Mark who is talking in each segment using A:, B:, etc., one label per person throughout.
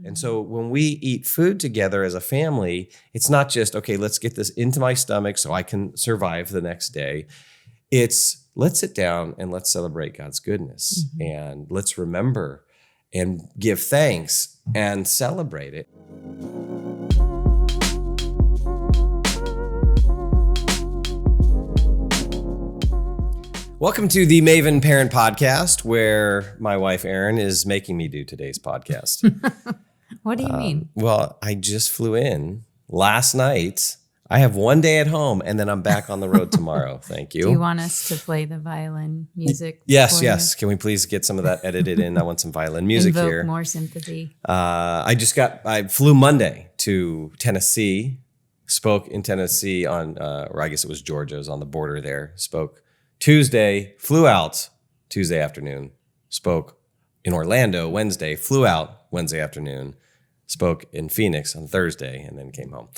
A: And so when we eat food together as a family, it's not just, okay, let's get this into my stomach so I can survive the next day. It's let's sit down and let's celebrate God's goodness and let's remember and give thanks and celebrate it. Welcome to the Maven Parent Podcast, where my wife, Erin, is making me do today's podcast.
B: What do you mean?
A: Well, I just flew in last night. I have one day at home, and then I'm back on the road tomorrow. Thank you.
B: Do you want us to play the violin music?
A: Yes. Can we please get some of that edited in? I want some violin music
B: Invoke
A: here.
B: More sympathy.
A: I flew Monday to Tennessee, spoke in Tennessee or I guess it was Georgia. I was on the border there, spoke Tuesday, flew out Tuesday afternoon, spoke in Orlando Wednesday, flew out Wednesday afternoon, spoke in Phoenix on Thursday, and then came home.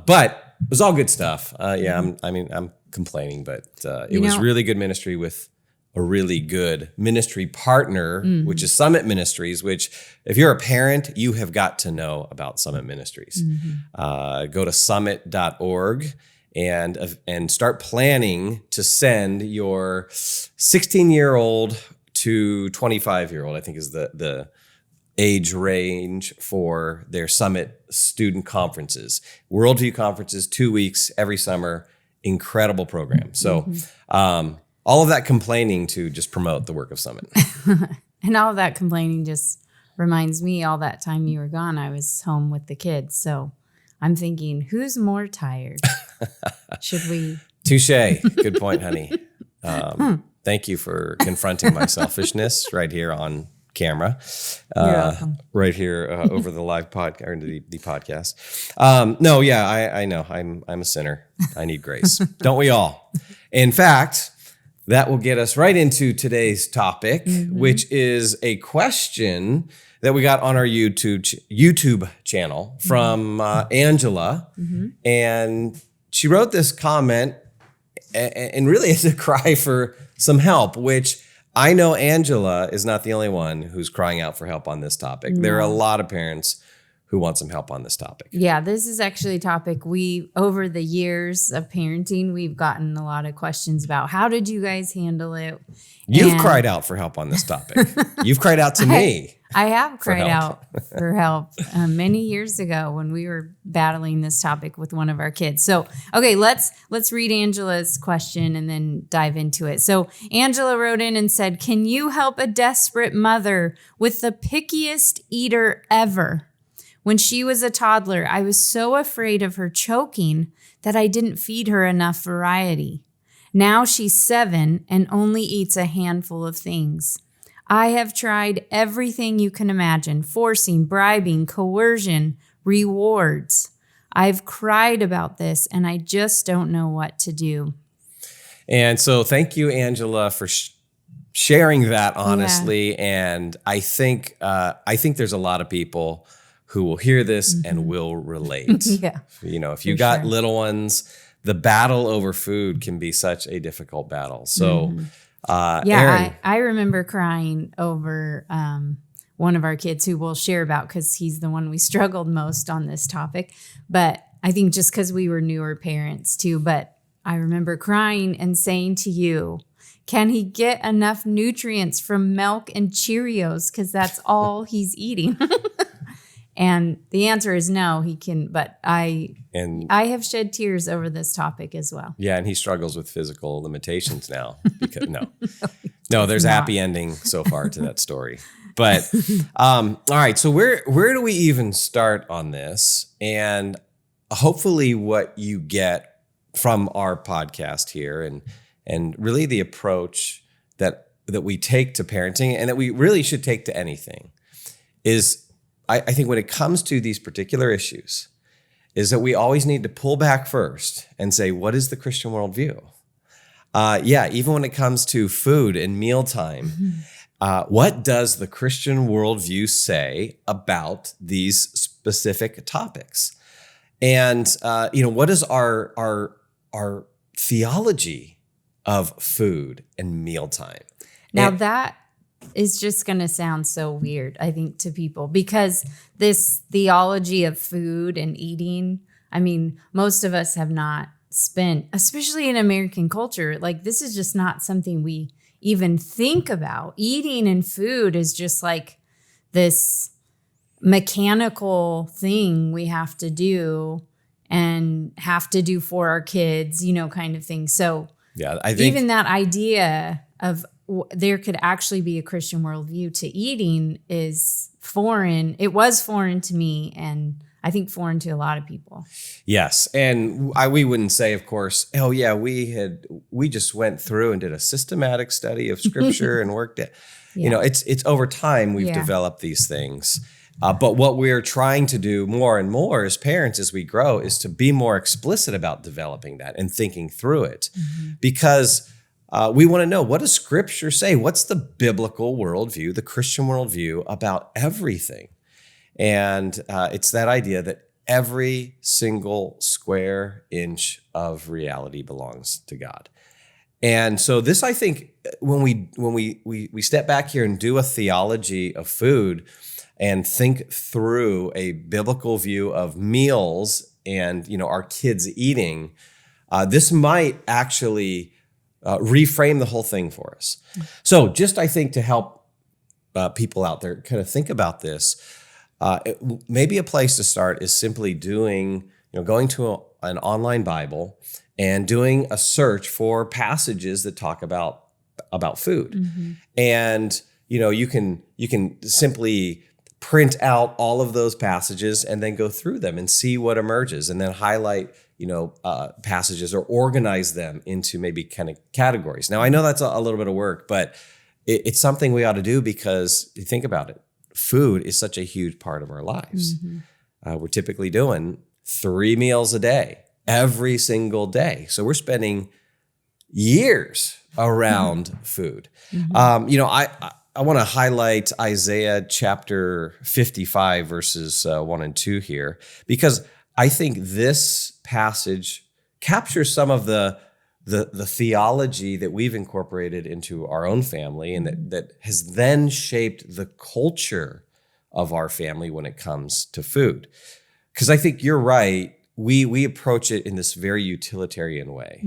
A: But it was all good stuff. I'm complaining, but it was really good ministry with a really good ministry partner, which is Summit Ministries, which if you're a parent, you have got to know about Summit Ministries. Go to summit.org. And start planning to send your 16-year-old to 25-year-old, I think is the age range for their Summit student conferences. Worldview conferences, 2 weeks every summer, incredible program. So all of that complaining to just promote the work of Summit.
B: And all of that complaining just reminds me all that time you were gone, I was home with the kids. So I'm thinking, who's more tired? Should we?
A: Touche. Good point, honey. Thank you for confronting my selfishness right here on camera.
B: You're welcome.
A: Right here over the live podcast or the podcast. I know. I'm a sinner. I need grace. Don't we all? In fact, that will get us right into today's topic, which is a question that we got on our YouTube channel from Angela. And she wrote this comment and really is a cry for some help, which I know Angela is not the only one who's crying out for help on this topic. There are a lot of parents who want some help on this topic.
B: Yeah, this is actually a topic over the years of parenting, we've gotten a lot of questions about. How did you guys handle it?
A: You've cried out for help on this topic. You've cried out to me.
B: I have cried out for help many years ago when we were battling this topic with one of our kids. So, okay, let's read Angela's question and then dive into it. So Angela wrote in and said, "Can you help a desperate mother with the pickiest eater ever? When she was a toddler, I was so afraid of her choking that I didn't feed her enough variety. Now she's 7 and only eats a handful of things. I have tried everything you can imagine: forcing, bribing, coercion, rewards. I've cried about this and I just don't know what to do."
A: And so thank you, Angela, for sharing that honestly. Yeah. And I think there's a lot of people who will hear this and will relate. If you got little ones, the battle over food can be such a difficult battle. So, Erin.
B: I remember crying over one of our kids who we'll share about because he's the one we struggled most on this topic. But I think just because we were newer parents too. But I remember crying and saying to you, "Can he get enough nutrients from milk and Cheerios? Because that's all he's eating." And the answer is no, he can. But I have shed tears over this topic as well.
A: Yeah, and he struggles with physical limitations now. Because no, there's a happy ending so far to that story. But all right, so where do we even start on this? And hopefully, what you get from our podcast here, and really the approach that we take to parenting, and that we really should take to anything, is I think when it comes to these particular issues, is that we always need to pull back first and say, what is the Christian worldview? Even when it comes to food and mealtime, what does the Christian worldview say about these specific topics? And what is our theology of food and mealtime?
B: Now
A: and,
B: that is just going to sound so weird, I think, to people, because this theology of food and eating, I mean, most of us have not spent, especially in American culture, like this is just not something we even think about. Eating and food is just like this mechanical thing we have to do and have to do for our kids, kind of thing. So
A: yeah, I think
B: even that idea of there could actually be a Christian worldview to eating is foreign. It was foreign to me, and I think foreign to a lot of people.
A: yes, and we wouldn't say, of course, oh yeah, we just went through and did a systematic study of Scripture and worked it.
B: Yeah.
A: It's over time we've developed these things. But what we're trying to do more and more as parents as we grow is to be more explicit about developing that and thinking through it. Because we want to know, what does Scripture say? What's the biblical worldview, the Christian worldview about everything? And it's that idea that every single square inch of reality belongs to God. And so this, I think, when we step back here and do a theology of food and think through a biblical view of meals and our kids eating, this might actually reframe the whole thing for us. So just, I think, to help people out there kind of think about this, maybe a place to start is simply going to an online Bible and doing a search for passages that talk about food. And you can simply print out all of those passages and then go through them and see what emerges, and then highlight passages or organize them into maybe kind of categories. Now, I know that's a little bit of work, but it's something we ought to do, because you think about it, food is such a huge part of our lives. We're typically doing 3 meals a day, every single day. So we're spending years around food. I want to highlight Isaiah chapter 55, verses 1 and 2 here, because I think this passage captures some of the theology that we've incorporated into our own family, and that has then shaped the culture of our family when it comes to food. Because I think you're right, we approach it in this very utilitarian way.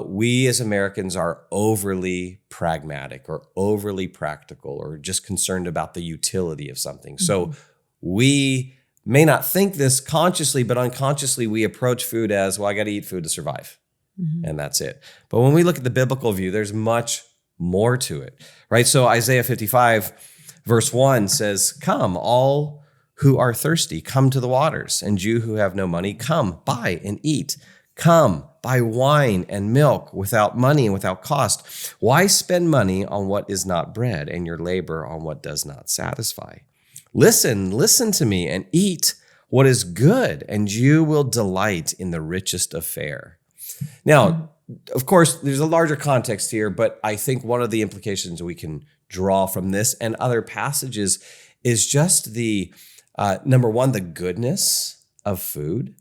A: We as Americans are overly pragmatic or overly practical, or just concerned about the utility of something. So we may not think this consciously, but unconsciously we approach food as, well, I got to eat food to survive. And that's it. But when we look at the biblical view, there's much more to it, right? So Isaiah 55 verse 1 says, "Come, all who are thirsty, come to the waters, and you who have no money, come, buy and eat. Come, buy wine and milk without money and without cost. Why spend money on what is not bread, and your labor on what does not satisfy? Listen to me, and eat what is good, and you will delight in the richest of fare." Now, of course, there's a larger context here, but I think one of the implications we can draw from this and other passages is just the, number one, the goodness of food,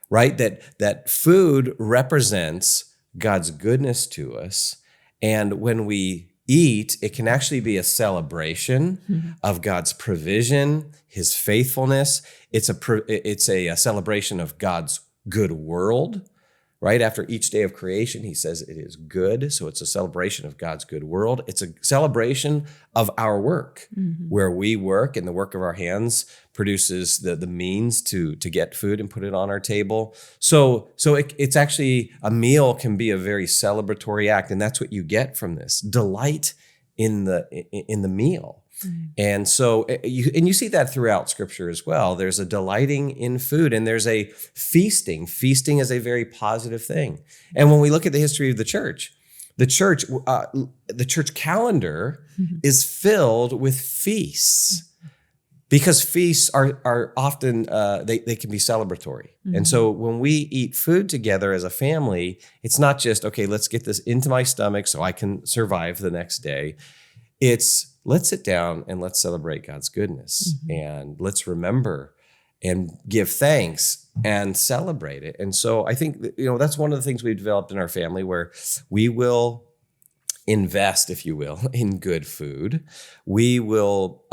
A: right? That food represents God's goodness to us. And when we eat, it can actually be a celebration of God's provision, His faithfulness. It's a celebration of God's good world. Right after each day of creation, He says it is good. So it's a celebration of God's good world. It's a celebration of our work, where we work, and the work of our hands produces the means to get food and put it on our table. So it's actually, a meal can be a very celebratory act, and that's what you get from this. Delight in the meal. And so you see that throughout Scripture as well. There's a delighting in food, and there's a feasting. Feasting is a very positive thing. And when we look at the history of the church calendar is filled with feasts, because feasts are often they can be celebratory. And so when we eat food together as a family, it's not just, okay, let's get this into my stomach so I can survive the next day. It's, let's sit down and let's celebrate God's goodness, and let's remember and give thanks and celebrate it. And so I think that's one of the things we've developed in our family, where we will invest, if you will, in good food. We will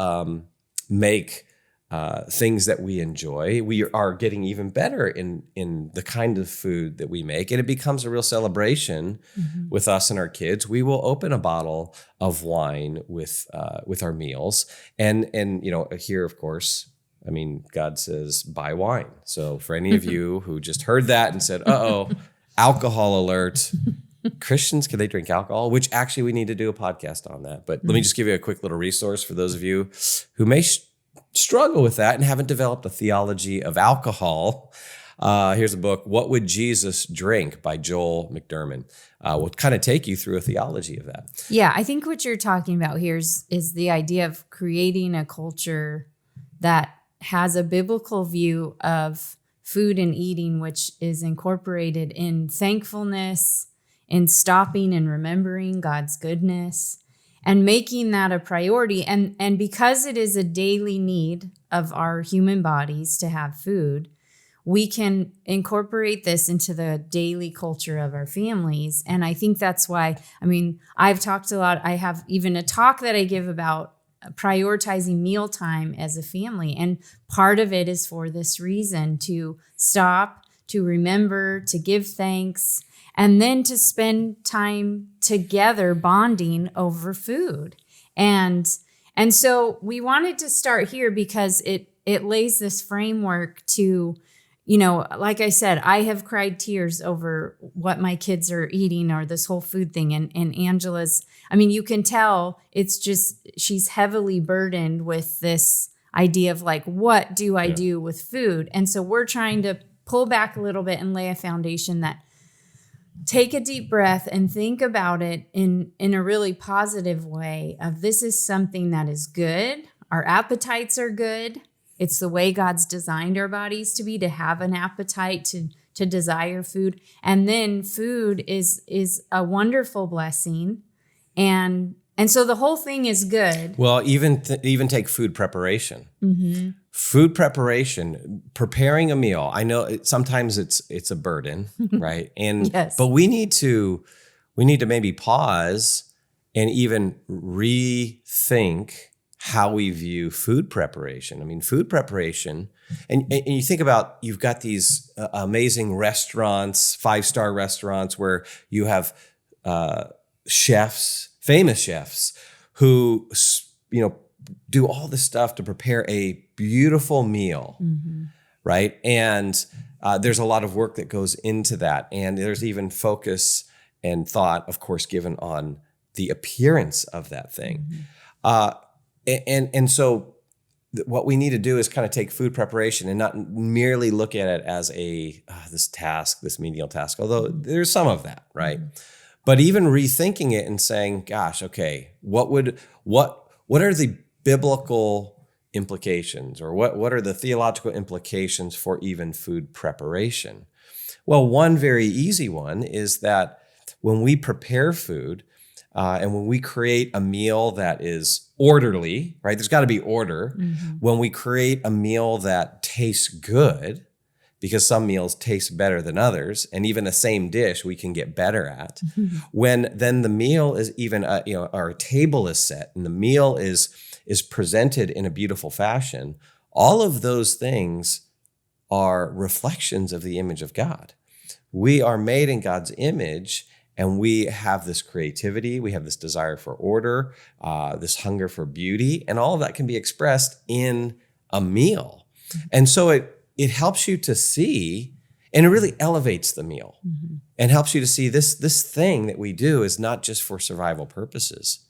A: make things that we enjoy. We are getting even better in the kind of food that we make, and it becomes a real celebration with us and our kids. We will open a bottle of wine with our meals, and here, of course, I mean, God says buy wine. So for any of you who just heard that and said, "Uh-oh, alcohol alert." Christians, can they drink alcohol? Which actually we need to do a podcast on that. But let me just give you a quick little resource for those of you who may struggle with that and haven't developed a theology of alcohol. Here's a book, What Would Jesus Drink by Joel McDermott. We'll kind of take you through a theology of that.
B: Yeah, I think what you're talking about here is the idea of creating a culture that has a biblical view of food and eating, which is incorporated in thankfulness, in stopping and remembering God's goodness, and making that a priority. And because it is a daily need of our human bodies to have food, we can incorporate this into the daily culture of our families. And I think that's why, I mean, I've talked a lot. I have even a talk that I give about prioritizing mealtime as a family. And part of it is for this reason, to stop, to remember, to give thanks, and then to spend time together bonding over food. And so we wanted to start here because it lays this framework to, like I said, I have cried tears over what my kids are eating or this whole food thing. And Angela's, I mean, you can tell it's just, she's heavily burdened with this idea of like, what do I do with food? And so we're trying to pull back a little bit and lay a foundation that take a deep breath and think about it in a really positive way of this is something that is good. Our appetites are good. It's the way God's designed our bodies to be, to have an appetite, to desire food. And then food is a wonderful blessing. And so the whole thing is good.
A: Well, even take food preparation.
B: Mm-hmm.
A: Food preparation, preparing a meal. I know sometimes it's a burden, right? And
B: Yes.
A: But we need to maybe pause and even rethink how we view food preparation. I mean, food preparation, and you think about, you've got these amazing restaurants, 5-star restaurants where you have chefs, famous chefs, who do all this stuff to prepare a beautiful meal, right? And there's a lot of work that goes into that. And there's even focus and thought, of course, given on the appearance of that thing. And so what we need to do is kind of take food preparation and not merely look at it as this menial task, although there's some of that, right? But even rethinking it and saying, gosh, okay, what are the biblical implications, or what are the theological implications for even food preparation? Well, one very easy one is that when we prepare food and when we create a meal that is orderly, right? There's got to be order. When we create a meal that tastes good, because some meals taste better than others, and even the same dish we can get better at. When then the meal is even, our table is set and the meal is presented in a beautiful fashion, all of those things are reflections of the image of God. We are made in God's image, and we have this creativity, we have this desire for order, this hunger for beauty, and all of that can be expressed in a meal. And so it helps you to see, and it really elevates the meal and helps you to see this thing that we do is not just for survival purposes,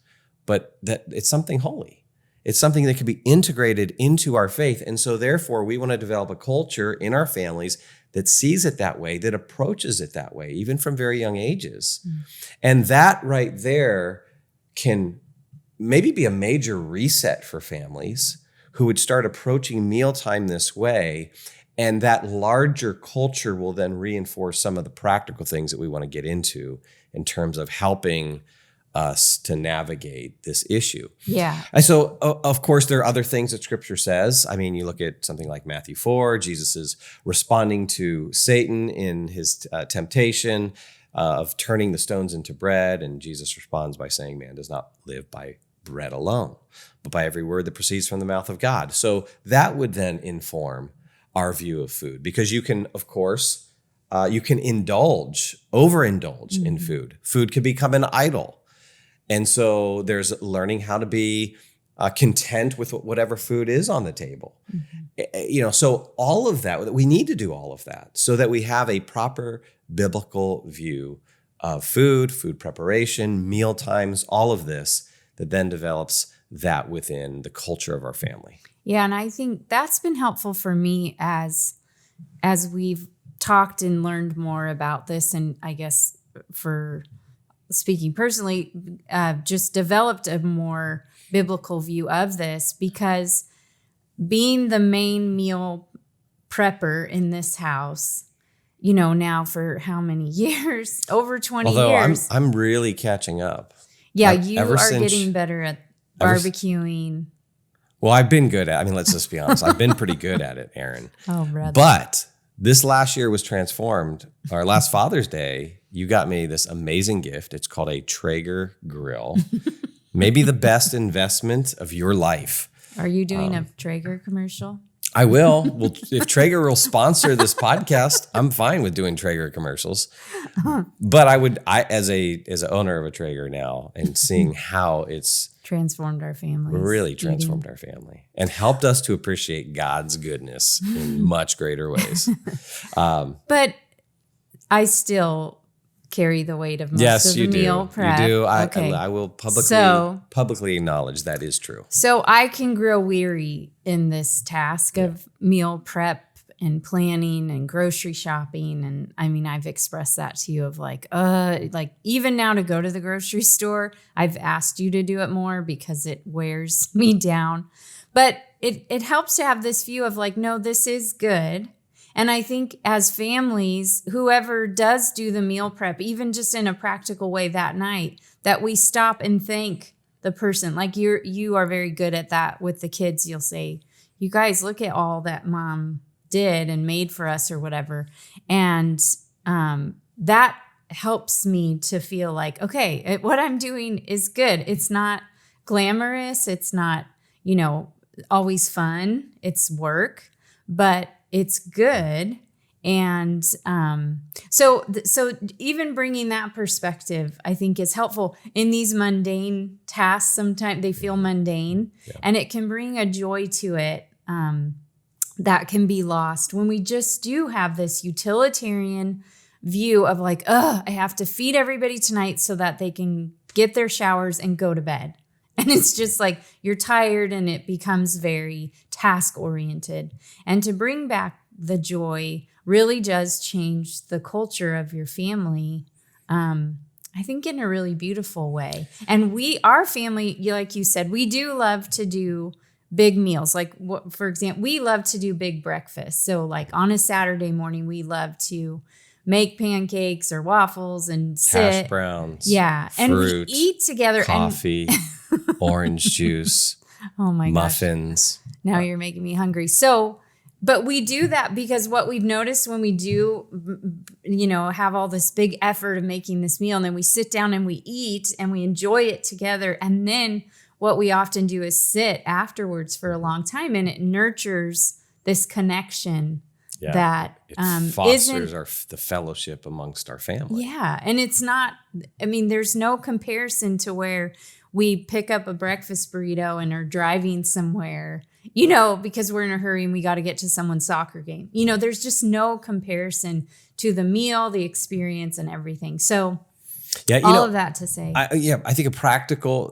A: but that it's something holy. It's something that can be integrated into our faith. And so therefore, we want to develop a culture in our families that sees it that way, that approaches it that way, even from very young ages. And that right there can maybe be a major reset for families who would start approaching mealtime this way. And that larger culture will then reinforce some of the practical things that we want to get into in terms of helping us to navigate this issue.
B: Yeah.
A: And so, of course, there are other things that Scripture says. I mean, you look at something like Matthew 4, Jesus is responding to Satan in his temptation. of turning the stones into bread. And Jesus responds by saying, man does not live by bread alone, but by every word that proceeds from the mouth of God. So that would then inform our view of food, because you can, of course, you can overindulge in food. Food can become an idol. And so there's learning how to be content with whatever food is on the table. So all of that, we need to do all of that so that we have a proper biblical view of food preparation, meal times, all of this that then develops that within the culture of our family.
B: Yeah, and I think that's been helpful for me as we've talked and learned more about this, and I guess for speaking personally, just developed a more biblical view of this, because being the main meal prepper in this house, now for how many years? Over 20 years.
A: I'm really catching up.
B: Yeah, you are getting better at barbecuing.
A: Well, I've been good at, let's just be honest. I've been pretty good at it, Erin.
B: Oh, brother.
A: But this last year was transformed. Our last Father's Day, you got me this amazing gift. It's called a Traeger grill. Maybe the best investment of your life. Are you
B: doing a Traeger commercial?
A: I will. Well, if Traeger will sponsor this podcast, I'm fine with doing Traeger commercials. But I as an owner of a Traeger now, and seeing how it's
B: transformed our family,
A: really transformed our family, and helped us to appreciate God's goodness in much greater ways.
B: But I still carry the weight of most of the meal prep.
A: You do.
B: Okay.
A: I will publicly acknowledge that is true.
B: So I can grow weary in this task of meal prep and planning and grocery shopping. And I've expressed that to you of like even now to go to the grocery store, I've asked you to do it more because it wears me down. But it helps to have this view of like, no, this is good. And I think as families, whoever does do the meal prep, even just in a practical way that night, that we stop and thank the person. Like you are very good at that with the kids. You'll say, you guys, look at all that mom did and made for us or whatever. And that helps me to feel like, okay, what I'm doing is good. It's not glamorous. It's not, always fun. It's work, but it's good. And so even bringing that perspective, I think is helpful in these mundane tasks. Sometimes they feel mundane, and it can bring a joy to it that can be lost when we just do have this utilitarian view of like, I have to feed everybody tonight so that they can get their showers and go to bed. And it's just like you're tired, and it becomes very task oriented. And to bring back the joy really does change the culture of your family, I think in a really beautiful way. And our family, like you said, we do love to do big meals. Like, for example, we love to do big breakfasts. So like on a Saturday morning, we love to make pancakes or waffles and
A: hash browns,
B: fruit, and we eat together,
A: coffee, orange juice,
B: oh my
A: muffins.
B: Gosh. Now you're making me hungry. So, but we do that because what we've noticed when we do, have all this big effort of making this meal, and then we sit down and we eat and we enjoy it together. And then what we often do is sit afterwards for a long time, and it nurtures this connection that
A: fosters the fellowship amongst our family.
B: Yeah. And it's not, there's no comparison to where we pick up a breakfast burrito and are driving somewhere, because we're in a hurry and we got to get to someone's soccer game. There's just no comparison to the meal, the experience, and everything. So all of that to say.
A: I think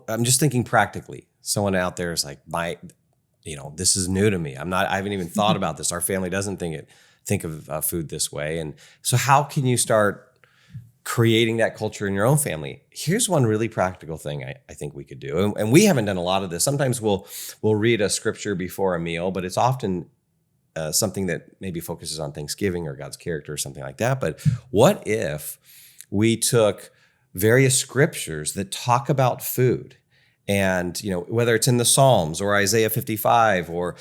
A: I'm just thinking practically. Someone out there is like, this is new to me. I haven't even thought about this. Our family doesn't think of food this way. And so how can you start creating that culture in your own family? Here's one really practical thing I think we could do. And we haven't done a lot of this. Sometimes we'll read a scripture before a meal, but it's often something that maybe focuses on Thanksgiving or God's character or something like that. But what if we took various scriptures that talk about food, and whether it's in the Psalms or Isaiah 55 or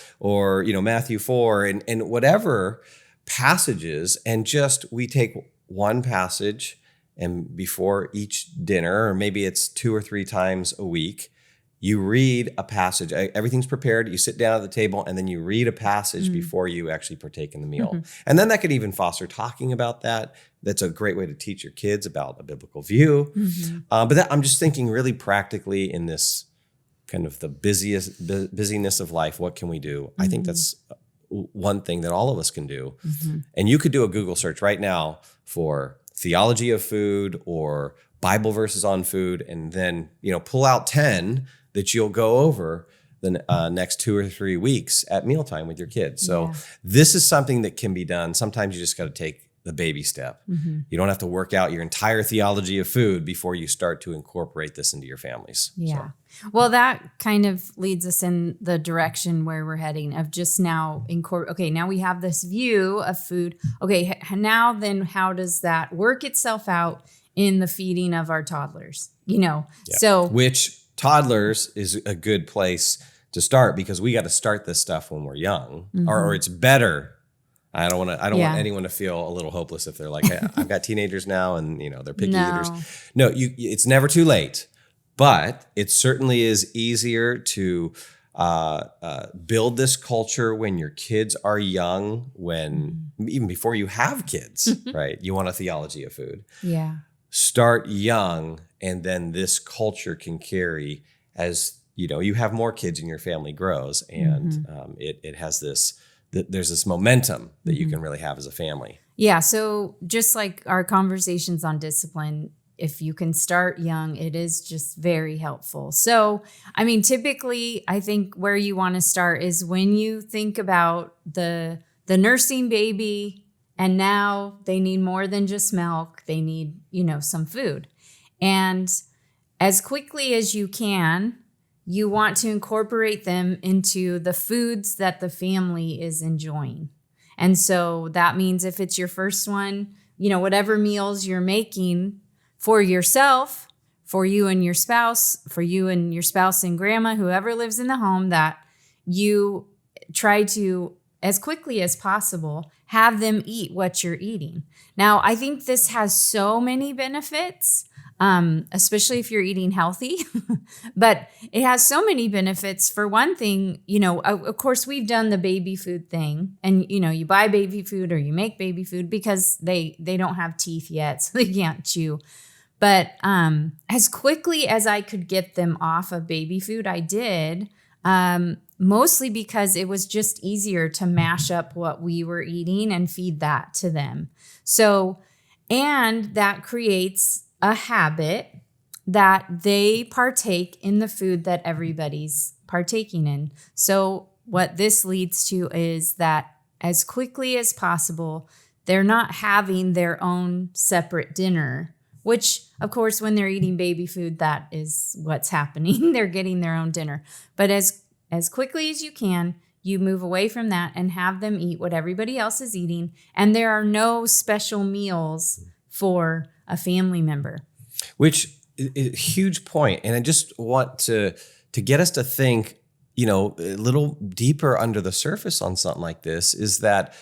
A: Matthew 4 and whatever passages, and just we take one passage and before each dinner, or maybe it's 2 or 3 times a week, you read a passage. Everything's prepared. You sit down at the table and then you read a passage before you actually partake in the meal. And then that could even foster talking about that. That's a great way to teach your kids about a biblical view. But I'm just thinking really practically in this kind of the busyness of life. What can we do? I think that's one thing that all of us can do. And you could do a Google search right now for theology of food or Bible verses on food, and then, pull out 10 that you'll go over the next 2 or 3 weeks at mealtime with your kids. So this is something that can be done. Sometimes you just got to take the baby step. You don't have to work out your entire theology of food before you start to incorporate this into your families.
B: Yeah. Well, that kind of leads us in the direction where we're heading of just now okay, now we have this view of food. Okay, now then how does that work itself out in the feeding of our toddlers? So
A: which toddlers is a good place to start, because we got to start this stuff when we're young, or it's better. I don't want anyone to feel a little hopeless if they're like, hey, I've got teenagers now and they're picky eaters. No, it's never too late, but it certainly is easier to build this culture when your kids are young, even before you have kids, right? You want a theology of food.
B: Yeah. Start
A: young, and then this culture can carry as you have more kids and your family grows, and it has there's this momentum that you can really have as a family.
B: Yeah. So just like our conversations on discipline, if you can start young, it is just very helpful. So, typically, I think where you want to start is when you think about the nursing baby. And now they need more than just milk. They need, some food. And as quickly as you can, you want to incorporate them into the foods that the family is enjoying. And so that means if it's your first one, whatever meals you're making for yourself, for you and your spouse and grandma, whoever lives in the home, that you try to, as quickly as possible, have them eat what you're eating. Now, I think this has so many benefits, especially if you're eating healthy, but it has so many benefits. For one thing, of course, we've done the baby food thing, and, you buy baby food or you make baby food because they don't have teeth yet, so they can't chew. But as quickly as I could get them off of baby food, I did, mostly because it was just easier to mash up what we were eating and feed that to them. So, and that creates a habit that they partake in the food that everybody's partaking in. So what this leads to is that as quickly as possible, they're not having their own separate dinner, which, of course, when they're eating baby food, that is what's happening. They're getting their own dinner. But as quickly as you can, you move away from that and have them eat what everybody else is eating. And there are no special meals for a family member.
A: Which is a huge point. And I just want to get us to think, a little deeper under the surface on something like this, is that,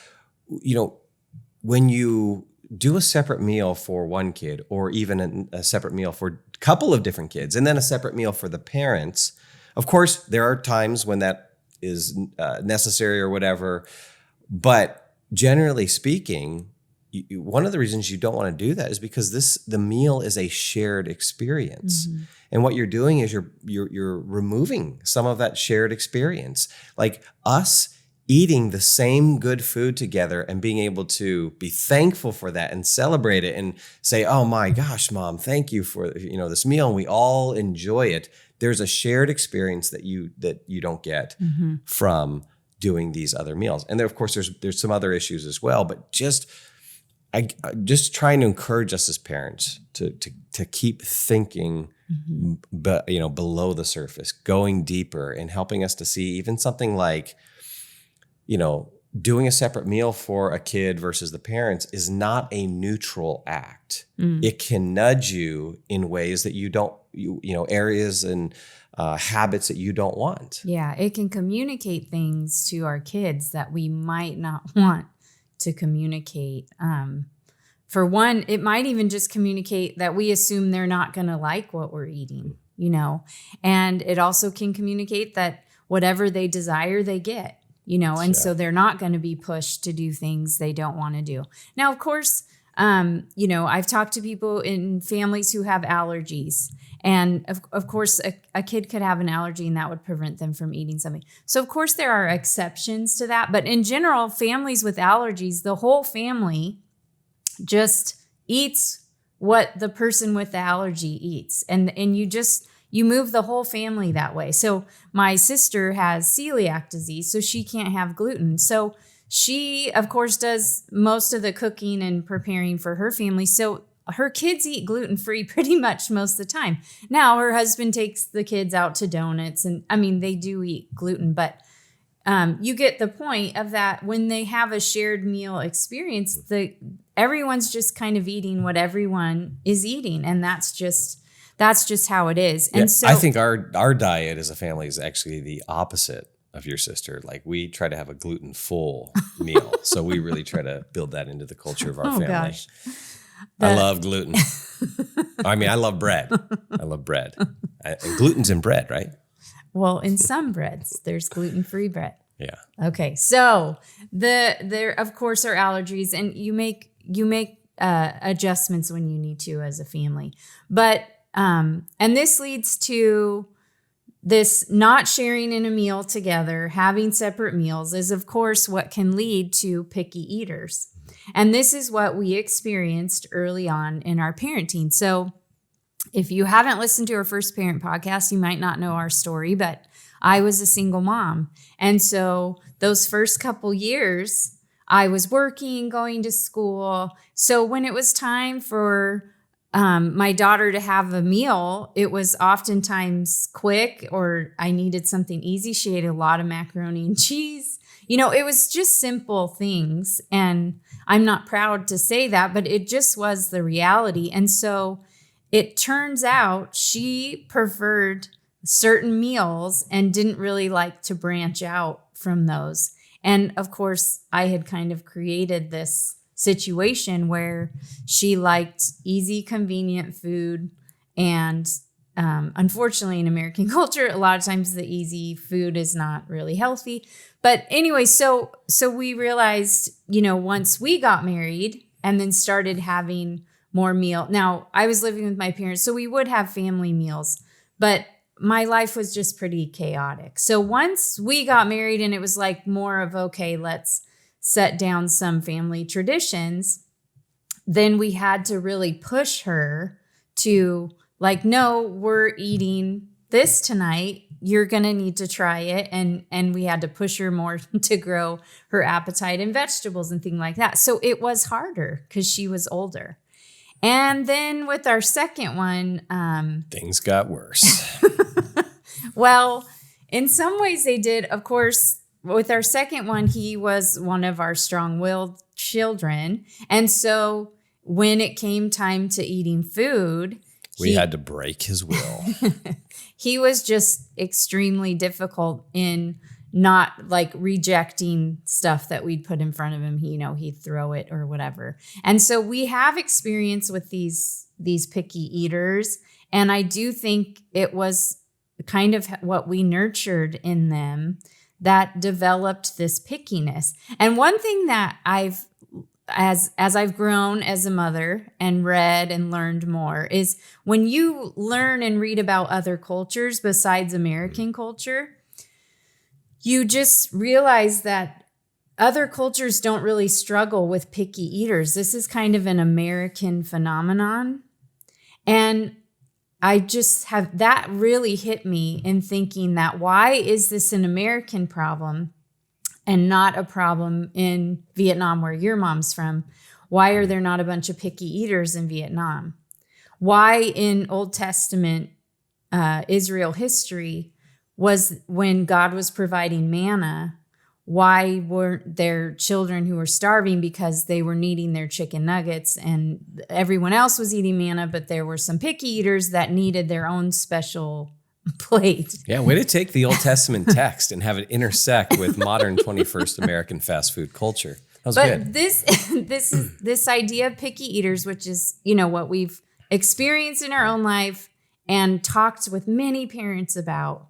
A: when you do a separate meal for one kid, or even a separate meal for a couple of different kids, and then a separate meal for the parents, of course, there are times when that is necessary or whatever. But generally speaking, one of the reasons you don't want to do that is because the meal is a shared experience. And what you're doing is you're removing some of that shared experience. Like us eating the same good food together and being able to be thankful for that and celebrate it and say, oh my gosh, Mom, thank you for this meal, and we all enjoy it. There's a shared experience that you don't get from doing these other meals. And there, of course, there's some other issues as well, but just trying to encourage us as parents to keep thinking, but below the surface, going deeper, and helping us to see even something like, doing a separate meal for a kid versus the parents is not a neutral act. It can nudge you in ways that you don't, areas and habits that you don't want.
B: Yeah, it can communicate things to our kids that we might not want to communicate for one, it might even just communicate that we assume they're not going to like what we're eating, and it also can communicate that whatever they desire, they get, and so they're not going to be pushed to do things they don't want to do. Now, of course, I've talked to people in families who have allergies, and of course, a kid could have an allergy and that would prevent them from eating something. So of course there are exceptions to that, but in general, families with allergies, the whole family just eats what the person with the allergy eats. And you move the whole family that way. So my sister has celiac disease, so she can't have gluten. So she, of course, does most of the cooking and preparing for her family. So her kids eat gluten-free pretty much most of the time. Now her husband takes the kids out to donuts, and they do eat gluten, but you get the point of that. When they have a shared meal experience, everyone's just kind of eating what everyone is eating, and that's just how it is. And so
A: I think our diet as a family is actually the opposite of your sister. Like, we try to have a gluten-full meal, so we really try to build that into the culture of our family.
B: Gosh.
A: I love gluten. I love bread. I love bread. And gluten's in bread, right?
B: Well, in some breads, there's gluten-free bread.
A: Yeah.
B: Okay. So there of course are allergies, and you make adjustments when you need to as a family. But and this leads to this not sharing in a meal together, having separate meals is of course what can lead to picky eaters. And this is what we experienced early on in our parenting. So if you haven't listened to our first parent podcast, you might not know our story, but I was a single mom. And so those first couple years, I was working, going to school. So when it was time for my daughter to have a meal, it was oftentimes quick, or I needed something easy. She ate a lot of macaroni and cheese. It was just simple things. And I'm not proud to say that, but it just was the reality. And so it turns out she preferred certain meals and didn't really like to branch out from those. And of course, I had kind of created this situation where she liked easy, convenient food. And unfortunately, in American culture, a lot of times the easy food is not really healthy. But anyway, so we realized, once we got married and then started having more meal. Now, I was living with my parents, so we would have family meals, but my life was just pretty chaotic. So once we got married and it was like more of, okay, let's set down some family traditions, then we had to really push her to like, no, we're eating this tonight. You're going to need to try it. And we had to push her more to grow her appetite in vegetables and things like that. So it was harder because she was older. And then with our second one,
A: things got worse.
B: Well, in some ways they did. Of course, with our second one, he was one of our strong-willed children. And so when it came time to eating food,
A: we had to break his will.
B: He was just extremely difficult in not like rejecting stuff that we'd put in front of him. He'd throw it or whatever. And so we have experience with these picky eaters. And I do think it was kind of what we nurtured in them that developed this pickiness. And one thing that as I've grown as a mother and read and learned more is when you learn and read about other cultures besides American culture, you just realize that other cultures don't really struggle with picky eaters. This is kind of an American phenomenon. And I just have, that really hit me in thinking that why is this an American problem and not a problem in Vietnam, where your mom's from? Why are there not a bunch of picky eaters in Vietnam? Why in Old Testament Israel history was when God was providing manna, why weren't there children who were starving because they were needing their chicken nuggets and everyone else was eating manna, but there were some picky eaters that needed their own special plate?
A: Yeah, way to take the Old Testament text and have it intersect with modern 21st American fast food culture. was
B: But
A: good.
B: this idea of picky eaters, which is, what we've experienced in our own life and talked with many parents about.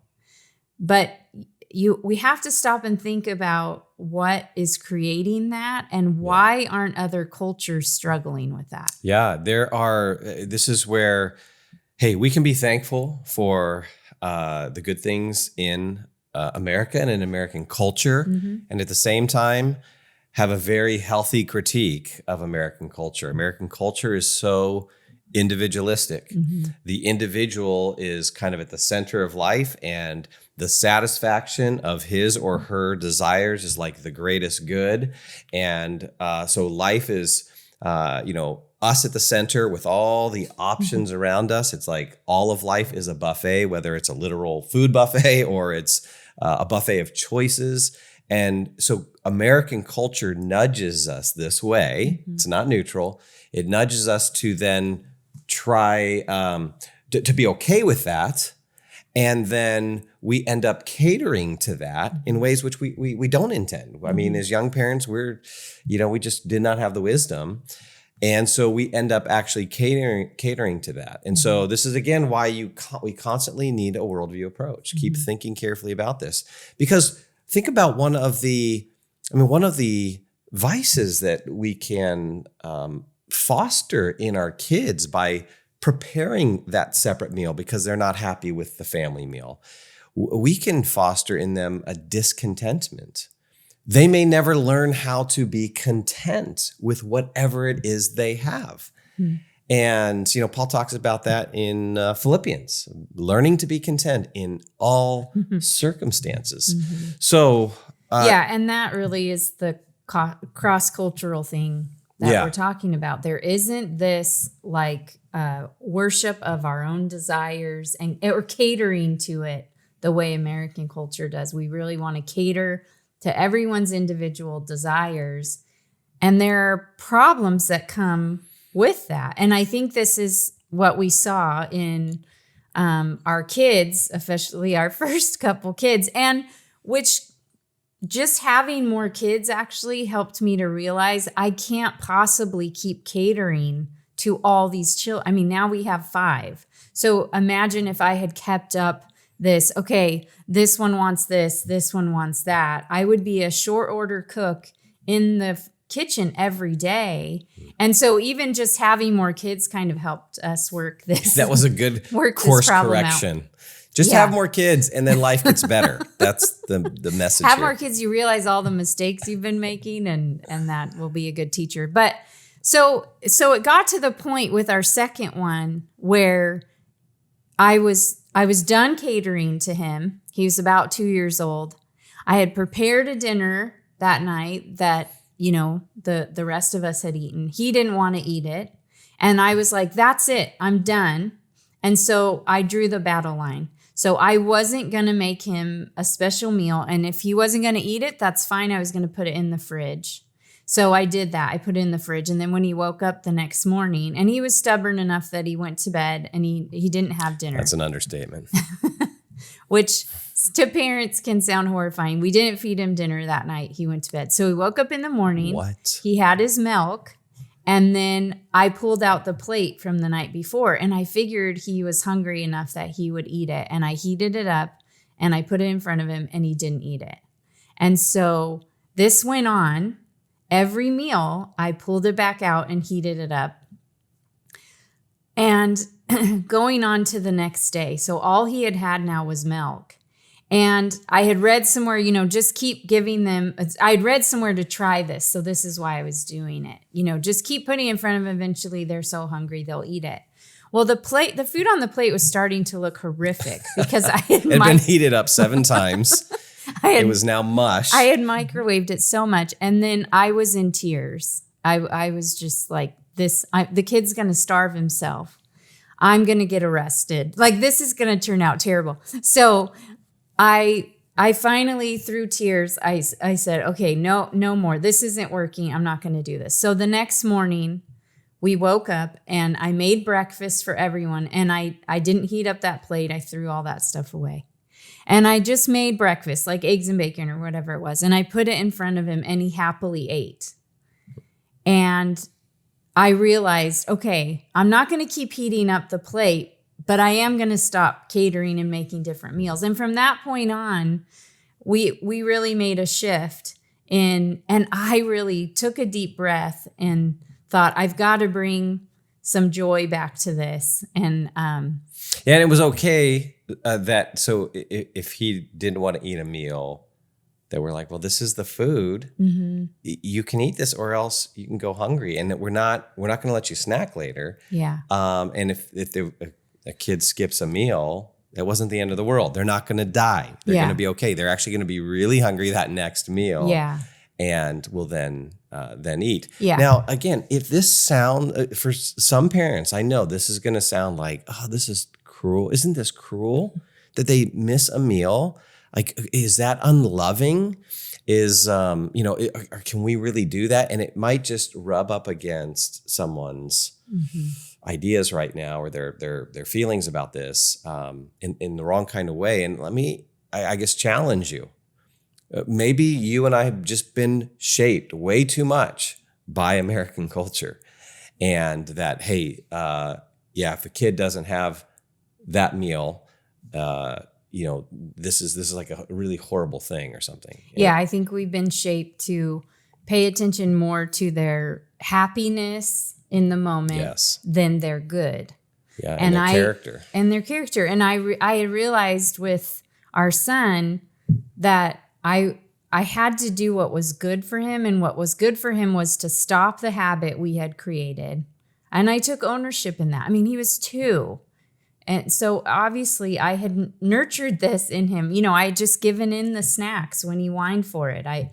B: But we have to stop and think about what is creating that and why aren't other cultures struggling with that?
A: Yeah, this is where, hey, we can be thankful for the good things in America and in American culture.
B: Mm-hmm.
A: And at the same time, have a very healthy critique of American culture. American culture is so individualistic.
B: Mm-hmm.
A: The individual is kind of at the center of life, and the satisfaction of his or her desires is like the greatest good. And so life is, us at the center with all the options around us. It's like all of life is a buffet, whether it's a literal food buffet or it's a buffet of choices. And so American culture nudges us this way. Mm-hmm. It's not neutral. It nudges us to then try to be okay with that. And then we end up catering to that in ways which we don't intend. I mean, as young parents, we just did not have the wisdom. And so we end up actually catering to that. And so this is, again, why we constantly need a worldview approach. Mm-hmm. Keep thinking carefully about this. Because think about one of the vices that we can foster in our kids by preparing that separate meal because they're not happy with the family meal. We can foster in them a discontentment. They may never learn how to be content with whatever it is they have. Mm. And, Paul talks about that in Philippians, learning to be content in all circumstances. Mm-hmm. So,
B: and that really is the cross-cultural thing that we're talking about. There isn't this worship of our own desires or catering to it the way American culture does. We really want to cater to everyone's individual desires. And there are problems that come with that. And I think this is what we saw in our kids, especially our first couple kids, and which just having more kids actually helped me to realize I can't possibly keep catering to all these children. I mean, now we have 5. So imagine if I had kept up this, okay, this one wants this one wants that. I would be a short order cook in the kitchen every day. And so even just having more kids kind of helped us work this.
A: That was a good course correction. Out. Just have more kids and then life gets better. That's the message.
B: Have more kids, you realize all the mistakes you've been making and that will be a good teacher. But so it got to the point with our second one where I was done catering to him. He was about 2 years old. I had prepared a dinner that night that, the rest of us had eaten. He didn't want to eat it. And I was like, that's it. I'm done. And so I drew the battle line. So I wasn't going to make him a special meal. And if he wasn't going to eat it, that's fine. I was going to put it in the fridge. So I did that. I put it in the fridge. And then when he woke up the next morning, and he was stubborn enough that he went to bed and he didn't have dinner.
A: That's an understatement.
B: Which to parents can sound horrifying. We didn't feed him dinner that night. He went to bed. So he woke up in the morning.
A: What?
B: He had his milk. And then I pulled out the plate from the night before, and I figured he was hungry enough that he would eat it. And I heated it up and I put it in front of him and he didn't eat it. And so this went on. Every meal, I pulled it back out and heated it up. And going on to the next day. So all he had now was milk. And I had read somewhere, just keep giving them, I'd read somewhere to try this. So this is why I was doing it. Just keep putting it in front of them. Eventually they're so hungry, they'll eat it. Well, the food on the plate was starting to look horrific because I had
A: been heated up 7 times. It was now mush.
B: I had microwaved it so much. And then I was in tears. I was just like, the kid's going to starve himself. I'm going to get arrested. Like, this is going to turn out terrible. So I finally, through tears, I said, okay, no more. This isn't working. I'm not going to do this. So the next morning we woke up and I made breakfast for everyone. And I didn't heat up that plate. I threw all that stuff away. And I just made breakfast, like eggs and bacon or whatever it was. And I put it in front of him and he happily ate. And I realized, okay, I'm not going to keep heating up the plate, but I am going to stop catering and making different meals. And from that point on, we really made a shift and I really took a deep breath and thought, I've got to bring some joy back to this. And
A: and it was okay so if he didn't want to eat a meal, that we're like, well, this is the food. Mm-hmm. You can eat this, or else you can go hungry, and that we're not going to let you snack later.
B: Yeah.
A: And if a kid skips a meal, that wasn't the end of the world. They're not going to die. They're going to be okay. They're actually going to be really hungry that next meal.
B: Yeah.
A: And will then eat.
B: Yeah.
A: Now, again, if this sound for some parents, I know this is going to sound like, oh, this is cruel. Isn't this cruel that they miss a meal? Like, is that unloving? Is, or can we really do that? And it might just rub up against someone's ideas right now, or their feelings about this in the wrong kind of way. And I guess, challenge you. Maybe you and I have just been shaped way too much by American culture. And that, hey, if a kid doesn't have that meal, this is like a really horrible thing or something.
B: Yeah, I think we've been shaped to pay attention more to their happiness in the moment than their good.
A: Yeah, and their character.
B: And their character. And I realized with our son that I had to do what was good for him, and what was good for him was to stop the habit we had created. And I took ownership in that. I mean, he was 2. And so obviously I had nurtured this in him. I had just given in the snacks when he whined for it. I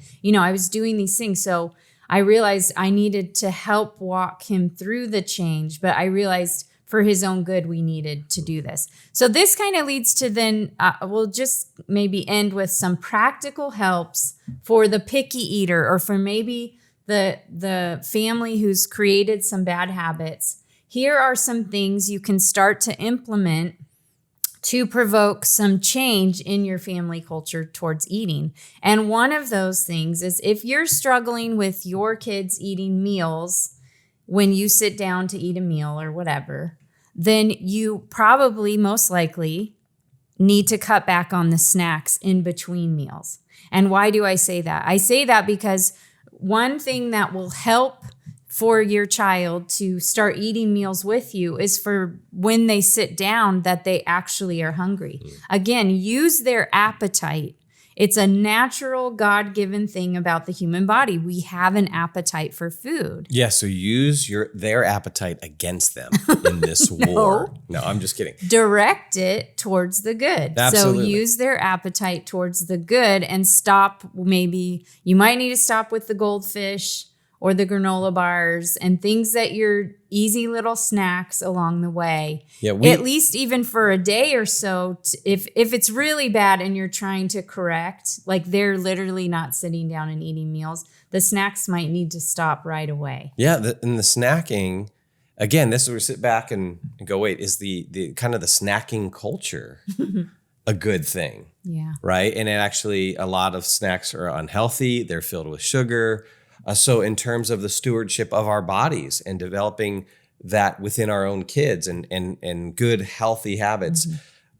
B: was doing these things. So I realized I needed to help walk him through the change, but I realized for his own good, we needed to do this. So this kind of leads to then, we'll just maybe end with some practical helps for the picky eater, or for maybe the family who's created some bad habits. Here are some things you can start to implement to provoke some change in your family culture towards eating. And one of those things is, if you're struggling with your kids eating meals when you sit down to eat a meal or whatever, then you probably most likely need to cut back on the snacks in between meals. And why do I say that? I say that because one thing that will help for your child to start eating meals with you is for when they sit down that they actually are hungry. Again, use their appetite. It's a natural God-given thing about the human body. We have an appetite for food.
A: Yeah, so use their appetite against them in this war. No, I'm just kidding.
B: Direct it towards the good.
A: Absolutely.
B: So use their appetite towards the good and stop. Maybe you might need to stop with the goldfish or the granola bars and things that you're easy little snacks along the way. Yeah, at least even for a day or so, if it's really bad and you're trying to correct, like they're literally not sitting down and eating meals, the snacks might need to stop right away.
A: Yeah, and the snacking, again, this is where we sit back and go, wait, is the kind of the snacking culture a good thing?
B: Yeah.
A: Right? And it actually, a lot of snacks are unhealthy. They're filled with sugar. So in terms of the stewardship of our bodies and developing that within our own kids and good, healthy habits,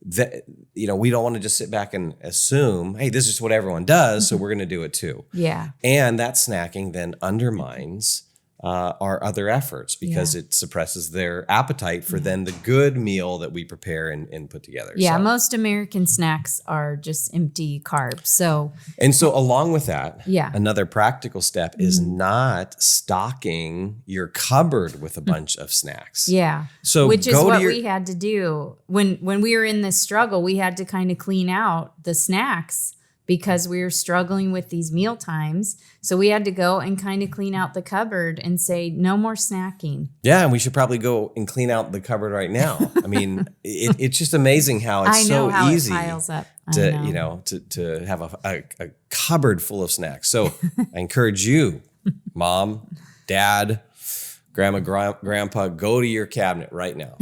A: that, we don't want to just sit back and assume, hey, this is what everyone does, so we're going to do it too.
B: Yeah.
A: And that snacking then undermines our other efforts because it suppresses their appetite for then the good meal that we prepare and put together.
B: Yeah, so most American snacks are just empty carbs. So
A: along with that, another practical step is not stocking your cupboard with a bunch of snacks.
B: Yeah.
A: So
B: which is what we had to do when we were in this struggle. We had to kind of clean out the snacks because we were struggling with these meal times. So we had to go and kind of clean out the cupboard and say, no more snacking.
A: Yeah, and we should probably go and clean out the cupboard right now. I mean, it's just amazing how it's easy
B: it piles up.
A: to have a cupboard full of snacks. So I encourage you, mom, dad, grandma, grandpa, go to your cabinet right now.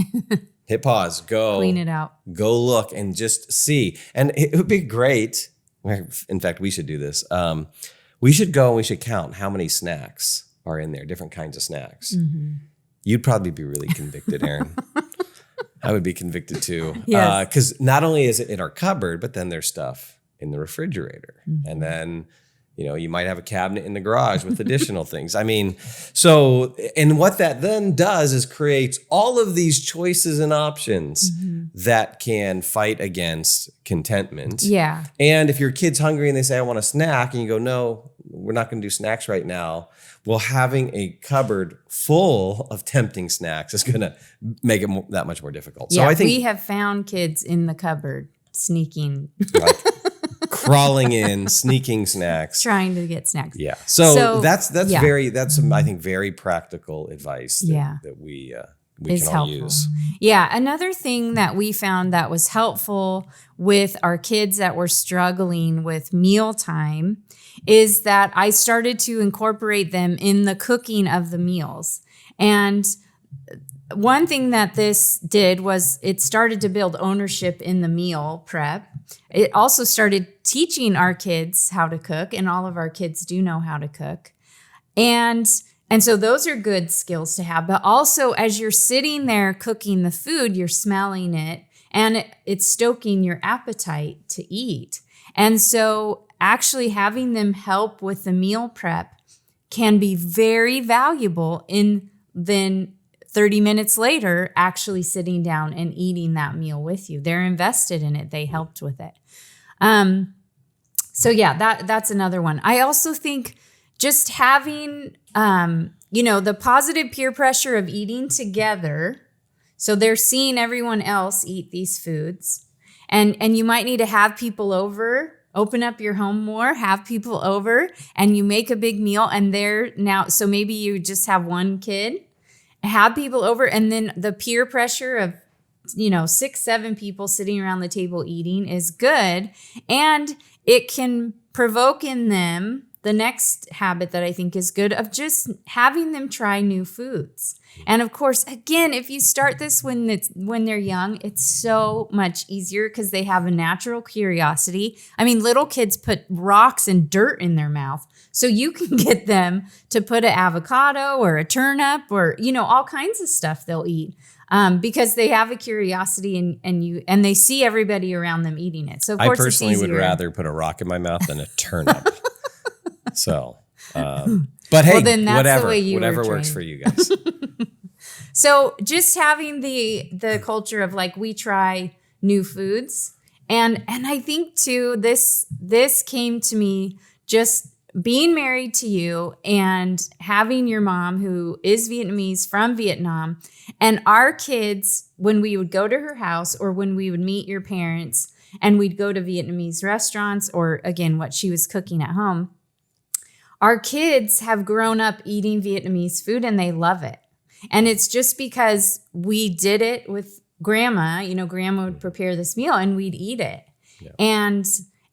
A: Hit pause, go.
B: Clean it out.
A: Go look and just see. And it would be great. In fact, we should do this. We should go and we should count how many snacks are in there, different kinds of snacks. You'd probably be really convicted, Erin. I would be convicted too.
B: Yes.
A: Because not only is it in our cupboard, but then there's stuff in the refrigerator. And then, you might have a cabinet in the garage with additional things. I mean, and what that then does is creates all of these choices and options that can fight against contentment.
B: Yeah.
A: And if your kid's hungry and they say, I want a snack, and you go, no, we're not going to do snacks right now. Well, having a cupboard full of tempting snacks is going to make it that much more difficult.
B: Yeah,
A: So I think
B: we have found kids in the cupboard sneaking,
A: like crawling in, sneaking snacks,
B: trying to get snacks.
A: Yeah. So that's
B: yeah.
A: I think very practical advice that we
B: is
A: can all
B: helpful.
A: use.
B: Yeah. Another thing that we found that was helpful with our kids that were struggling with mealtime is that I started to incorporate them in the cooking of the meals. And one thing that this did was it started to build ownership in the meal prep. It also started teaching our kids how to cook, and all of our kids do know how to cook. And so those are good skills to have. But also, as you're sitting there cooking the food, you're smelling it, and it's stoking your appetite to eat. And so actually having them help with the meal prep can be very valuable in then 30 minutes later actually sitting down and eating that meal with you. They're invested in it. They helped with it. So yeah, that's another one. I also think just having, the positive peer pressure of eating together. So they're seeing everyone else eat these foods, and you might need to have people over, open up your home more, have people over, and you make a big meal, and they're now, so maybe you just have one kid, have people over, and then the peer pressure of 6, 7 people sitting around the table eating is good. And it can provoke in them the next habit that I think is good of just having them try new foods. And of course, again, if you start this when they're young, it's so much easier because they have a natural curiosity. I mean, little kids put rocks and dirt in their mouth. So you can get them to put an avocado or a turnip or, all kinds of stuff they'll eat. Because they have a curiosity and they see everybody around them eating it. So of course,
A: I personally
B: it's
A: would
B: easier.
A: rather put a rock in my mouth than a turnip. So, but hey,
B: Well, then that's
A: whatever,
B: the way you
A: whatever
B: were
A: works
B: trained.
A: for you guys.
B: So just having the culture of like, we try new foods. And I think too, this came to me just being married to you and having your mom who is Vietnamese from Vietnam, and our kids, when we would go to her house or when we would meet your parents and we'd go to Vietnamese restaurants or again, what she was cooking at home, our kids have grown up eating Vietnamese food and they love it. And it's just because we did it with grandma, grandma would prepare this meal and we'd eat it. Yeah.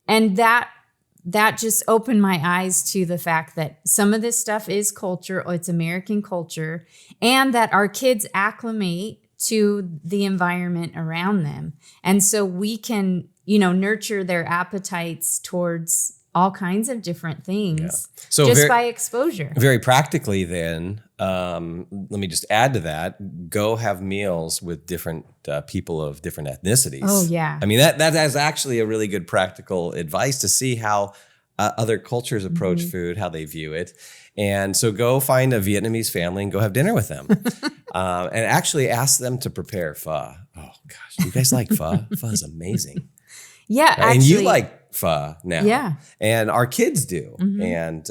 B: And that just opened my eyes to the fact that some of this stuff is culture, it's American culture, and that our kids acclimate to the environment around them. And so we can, nurture their appetites towards all kinds of different things. Yeah. So just by exposure.
A: Very practically then, let me just add to that, go have meals with different people of different ethnicities.
B: Oh, yeah.
A: I mean, that is actually a really good practical advice to see how other cultures approach food, how they view it. And so go find a Vietnamese family and go have dinner with them. And actually ask them to prepare pho. Oh, gosh. You guys like pho? Pho is amazing.
B: Yeah, actually.
A: And you like pho now.
B: Yeah.
A: And our kids do. And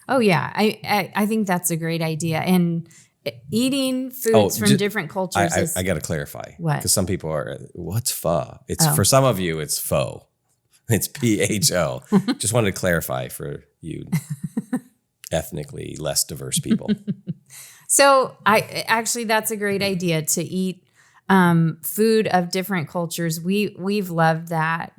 B: oh, yeah. I think that's a great idea. And eating foods from different cultures
A: I got to clarify.
B: What?
A: Because some people are, what's pho? It's for some of you, it's pho. It's PHO. Just wanted to clarify for you ethnically less diverse people.
B: So that's a great idea to eat food of different cultures. We've loved that.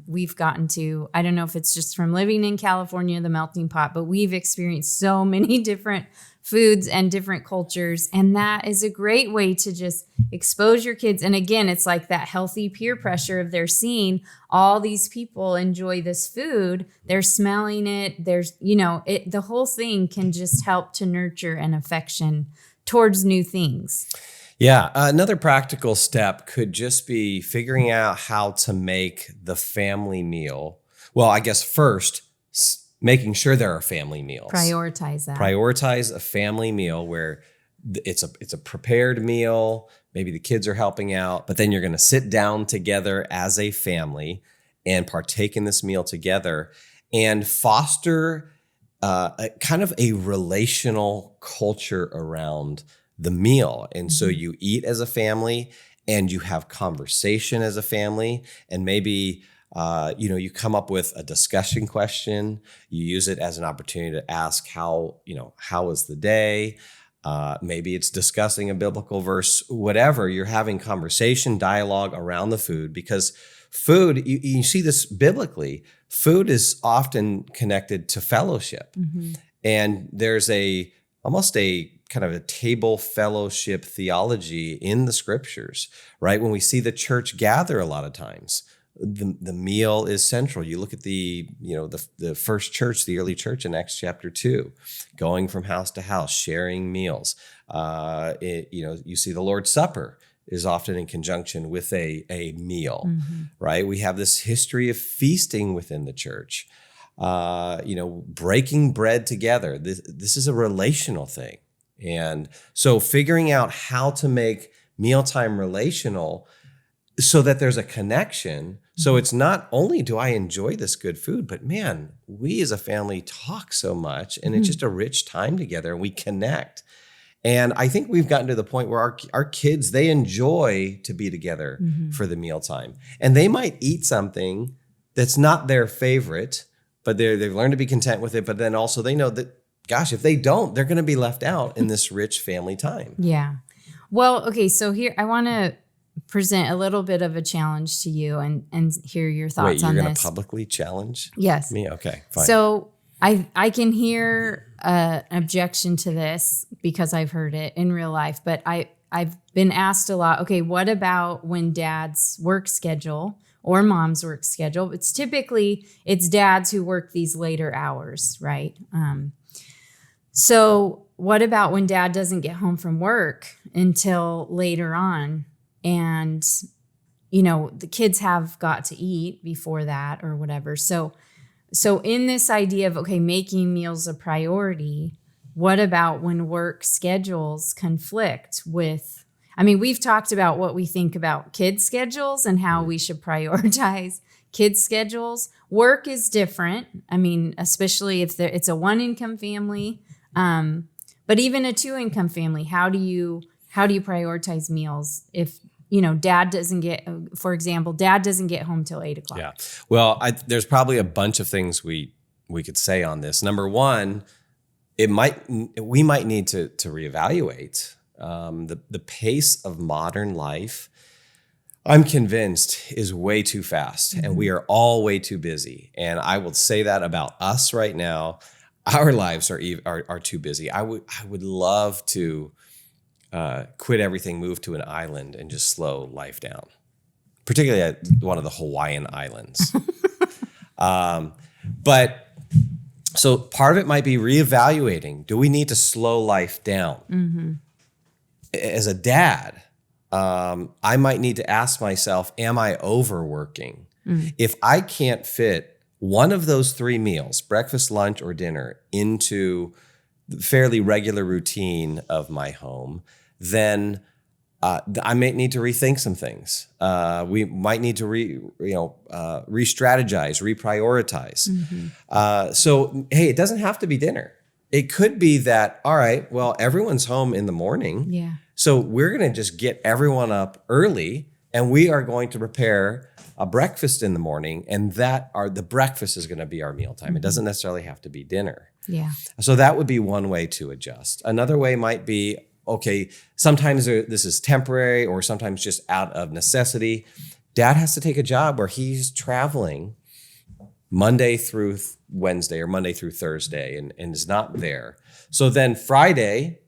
B: We've gotten to, I don't know if it's just from living in California, the melting pot, but we've experienced so many different foods and different cultures. And that is a great way to just expose your kids. And again, it's like that healthy peer pressure of they're seeing all these people enjoy this food. They're smelling it. There's, the whole thing can just help to nurture an affection towards new things.
A: Yeah. Another practical step could just be figuring out how to make the family meal. Well, I guess first, making sure there are family meals.
B: Prioritize that.
A: Prioritize a family meal where it's a prepared meal. Maybe the kids are helping out, but then you're going to sit down together as a family and partake in this meal together and foster a kind of a relational culture around the meal. And so you eat as a family and you have conversation as a family, and maybe you come up with a discussion question. You use it as an opportunity to ask how was the day? Maybe it's discussing a biblical verse, whatever. You're having conversation, dialogue around the food, because food, you see this biblically, food is often connected to fellowship. Mm-hmm. And there's almost a kind of a table fellowship theology in the scriptures, right? When we see the church gather a lot of times, the meal is central. You look at the first church, the early church in Acts chapter 2, going from house to house, sharing meals. You see the Lord's Supper is often in conjunction with a meal, right? We have this history of feasting within the church, breaking bread together. This is a relational thing. And so figuring out how to make mealtime relational so that there's a connection. So it's not only do I enjoy this good food, but man, we as a family talk so much, and it's just a rich time together, and we connect. And I think we've gotten to the point where our kids, they enjoy to be together for the mealtime. And they might eat something that's not their favorite, but they've learned to be content with it. But then also they know that, gosh, if they don't, they're going to be left out in this rich family time.
B: Yeah. Well, okay, so here I want to present a little bit of a challenge to you and hear your thoughts on this.
A: Wait, you're going to publicly challenge
B: Yes.
A: me? Okay, fine.
B: So I can hear an objection to this because I've heard it in real life, but I've been asked a lot, okay, what about when dad's work schedule or mom's work schedule? It's dads who work these later hours, right? So what about when dad doesn't get home from work until later on? And, the kids have got to eat before that or whatever. So in this idea of, okay, making meals a priority, what about when work schedules conflict with, we've talked about what we think about kids' schedules and how we should prioritize kids' schedules. Work is different. Especially if it's a one-income family, but even a two-income family, how do you prioritize meals if dad doesn't get home till 8:00?
A: Yeah. Well, there's probably a bunch of things we could say on this. Number one, we might need to reevaluate the pace of modern life. I'm convinced is way too fast, and we are all way too busy. And I will say that about us right now. Our lives are too busy. I would love to quit everything, move to an island, and just slow life down, particularly at one of the Hawaiian islands. But so part of it might be reevaluating. Do we need to slow life down? As a dad, I might need to ask myself, am I overworking? If I can't fit one of those three meals, breakfast, lunch, or dinner, into the fairly regular routine of my home, then I may need to rethink some things. We might need to re-strategize, reprioritize. So, hey, it doesn't have to be dinner. It could be that, all right, well, everyone's home in the morning.
B: Yeah.
A: So we're going to just get everyone up early, and we are going to prepare a breakfast in the morning, and the breakfast is going to be our mealtime. It doesn't necessarily have to be dinner.
B: Yeah.
A: So that would be one way to adjust. Another way might be, okay, sometimes this is temporary or sometimes just out of necessity. Dad has to take a job where he's traveling Monday through Wednesday or Monday through Thursday and is not there. So then Friday,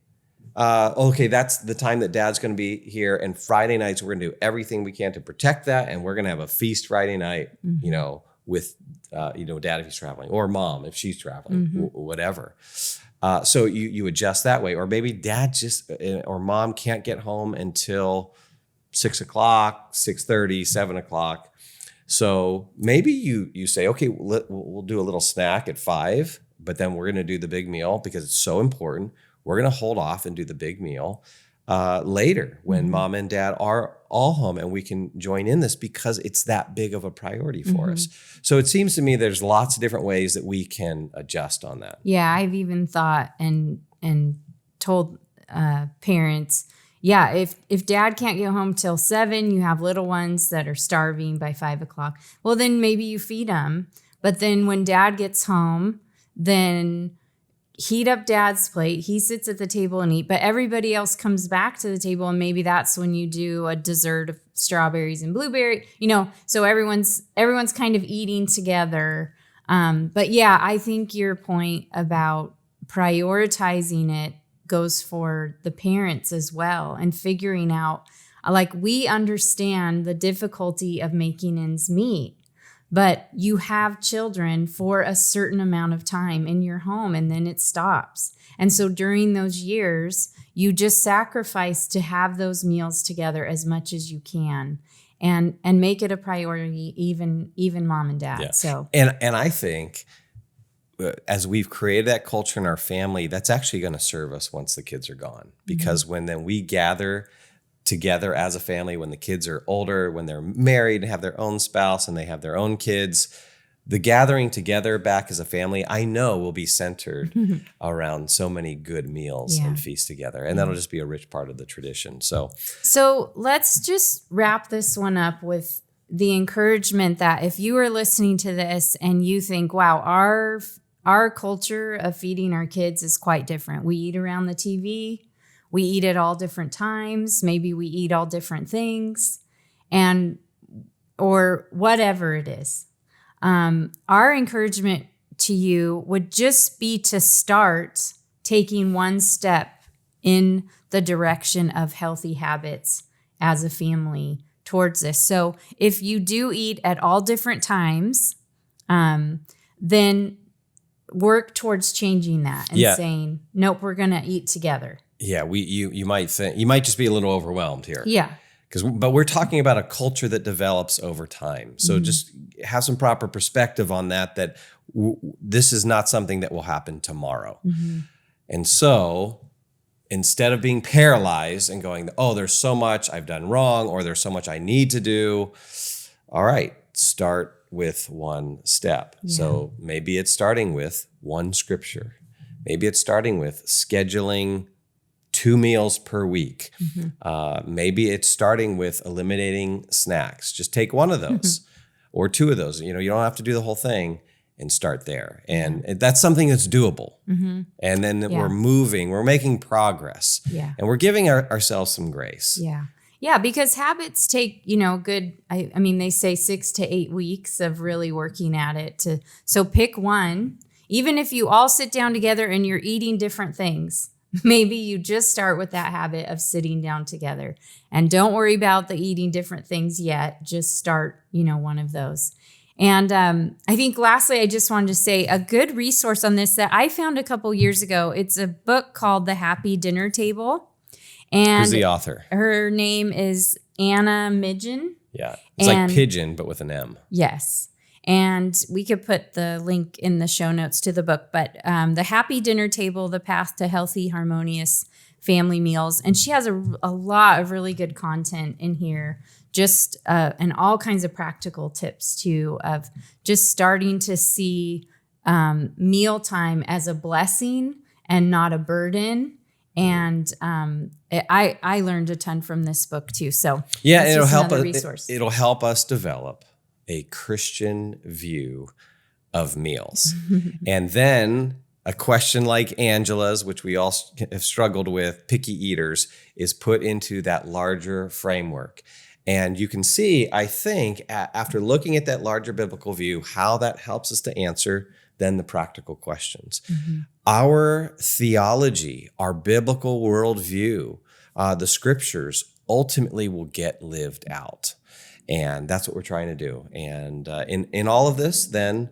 A: okay, that's the time that dad's going to be here. And Friday nights, we're going to do everything we can to protect that. And we're going to have a feast Friday night, with, dad if he's traveling, or mom if she's traveling, whatever. So you adjust that way. Or maybe dad or mom can't get home until 6 o'clock, 6:30, 7 o'clock. So maybe you say, okay, we'll do a little snack at 5, but then we're going to do the big meal because it's so important. We're going to hold off and do the big meal later when mom and dad are all home, and we can join in this because it's that big of a priority for us. So it seems to me there's lots of different ways that we can adjust on that.
B: Yeah, I've even thought and told parents, yeah, if dad can't get home till 7, you have little ones that are starving by 5 o'clock. Well, then maybe you feed them. But then when dad gets home, then heat up dad's plate. He sits at the table and eat, but everybody else comes back to the table. And maybe that's when you do a dessert of strawberries and blueberry, so everyone's kind of eating together. But yeah, I think your point about prioritizing it goes for the parents as well, and figuring out, like, we understand the difficulty of making ends meet, but you have children for a certain amount of time in your home and then it stops. And so during those years, you just sacrifice to have those meals together as much as you can, and make it a priority, even mom and dad.
A: Yeah.
B: So
A: and I think as we've created that culture in our family, that's actually going to serve us once the kids are gone. Because when then we gather together as a family, when the kids are older, when they're married and have their own spouse and they have their own kids, the gathering together back as a family, I know, will be centered around so many good meals and feasts together. And that'll just be a rich part of the tradition. So
B: let's just wrap this one up with the encouragement that if you are listening to this and you think, wow, our culture of feeding our kids is quite different. We eat around the TV. We eat at all different times. Maybe we eat all different things, or whatever it is. Our encouragement to you would just be to start taking one step in the direction of healthy habits as a family towards this. So if you do eat at all different times, then work towards changing that and saying, nope, we're going to eat together.
A: Yeah, you might think, you might just be a little overwhelmed here.
B: Yeah.
A: But we're talking about a culture that develops over time. So just have some proper perspective on that this is not something that will happen tomorrow. And so instead of being paralyzed and going, oh, there's so much I've done wrong, or there's so much I need to do. All right, start with one step. Yeah. So maybe it's starting with one scripture. Maybe it's starting with scheduling 2 meals per week. Maybe it's starting with eliminating snacks. Just take one of those or 2 of those. You don't have to do the whole thing, and start there. And that's something that's doable. And then we're moving, we're making progress, and we're giving ourselves some grace.
B: Yeah, because habits take, I mean, they say 6 to 8 weeks of really working at it. So pick one, even if you all sit down together and you're eating different things. Maybe you just start with that habit of sitting down together, and don't worry about the eating different things yet. Just start, one of those. And I think lastly, I just wanted to say a good resource on this that I found a couple years ago. It's a book called The Happy Dinner Table. And
A: who's the author?
B: Her name is Anna Midgen.
A: Yeah. It's like pigeon, but with an M.
B: Yes. And we could put the link in the show notes to the book. But The Happy Dinner Table, The Path to Healthy, Harmonious Family Meals. And she has a lot of really good content in here. Just and all kinds of practical tips too, of just starting to see mealtime as a blessing and not a burden. And I learned a ton from this book too. So
A: it'll help us. It'll help us develop a Christian view of meals. And then a question like Angela's, which we all have struggled with, picky eaters, is put into that larger framework. And you can see, I think, after looking at that larger biblical view, how that helps us to answer then the practical questions. Our theology, our biblical worldview, the scriptures ultimately will get lived out. And that's what we're trying to do. And in all of this, then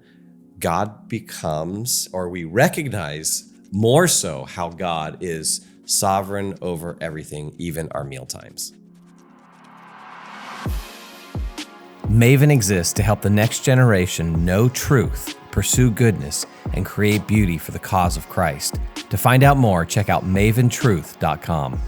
A: God becomes, or we recognize more so how God is sovereign over everything, even our meal times. Maven exists to help the next generation know truth, pursue goodness, and create beauty for the cause of Christ. To find out more, check out maventruth.com.